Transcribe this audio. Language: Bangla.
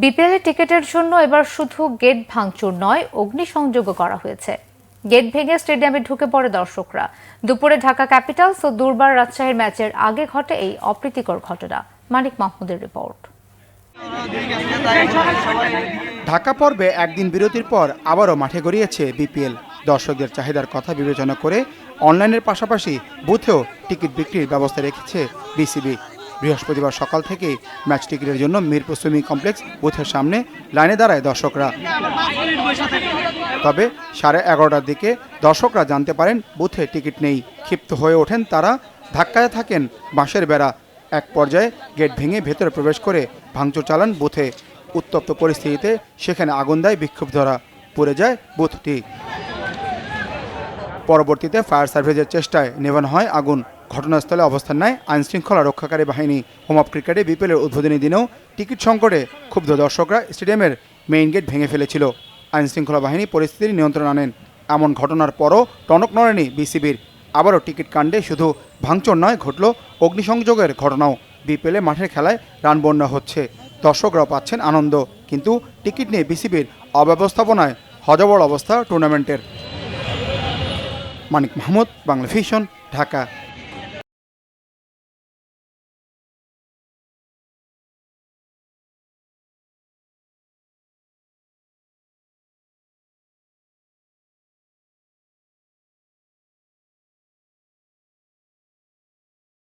বিপিএল এর টিকিটের জন্য এবার শুধু গেট ভাঙচুর নয়, অগ্নিসংযোগও করা হয়েছে। গেট ভেঙে স্টেডিয়ামে ঢুকে পড়ে দর্শকরা। দুপুরে ঢাকা ক্যাপিটালস ও দুর্বার রাজশাহীর ম্যাচের আগে ঘটে এই অপ্রীতিকর ঘটনা। মানিক মাহমুদের রিপোর্ট। ঢাকা পর্বে একদিন বিরতির পর আবারও মাঠে গড়িয়েছে বিপিএল। দর্শকদের চাহিদার কথা বিবেচনা করে অনলাইনের পাশাপাশি বুথেও টিকিট বিক্রির ব্যবস্থা রেখেছে বিসিবি। বৃহস্পতিবার সকাল থেকেই ম্যাচ টিকিটের জন্য মিরপুর সুইমিং কমপ্লেক্স বুথের সামনে লাইনে দাঁড়ায় দর্শকরা। তবে 11:30টার দিকে দর্শকরা জানতে পারেন বুথে টিকিট নেই। ক্ষিপ্ত হয়ে ওঠেন তারা, ধাক্কায় থাকেন বাঁশের বেড়া। এক পর্যায়ে গেট ভেঙে ভেতরে প্রবেশ করে ভাঙচুর চালান বুথে। উত্তপ্ত পরিস্থিতিতে সেখানে আগুন দেয় বিক্ষুব্ধরা, পুড়ে যায় বুথটি। পরবর্তীতে ফায়ার সার্ভিসের চেষ্টায় নেভানো হয় আগুন। ঘটনাস্থলে অবস্থান নেয় আইনশৃঙ্খলা রক্ষাকারী বাহিনী। হোম অফ ক্রিকেটে বিপিএলের উদ্বোধনী দিনেও টিকিট সংকটে ক্ষুব্ধ দর্শকরা স্টেডিয়ামের মেইন গেট ভেঙে ফেলেছিল। আইনশৃঙ্খলা বাহিনী পরিস্থিতির নিয়ন্ত্রণ আনেন। এমন ঘটনার পরও টনক নড়েনি বিসিবির। আবারও টিকিট কাণ্ডে শুধু ভাঙচুর নয়, ঘটল অগ্নিসংযোগের ঘটনাও। বিপিএলে মাঠের খেলায় রান বন্যা হচ্ছে, দর্শকরাও পাচ্ছেন আনন্দ, কিন্তু টিকিট নিয়ে বিসিবির অব্যবস্থাপনায় হযবল অবস্থা টুর্নামেন্টের। মানিক মাহমুদ, বাংলা ভিশন, ঢাকা।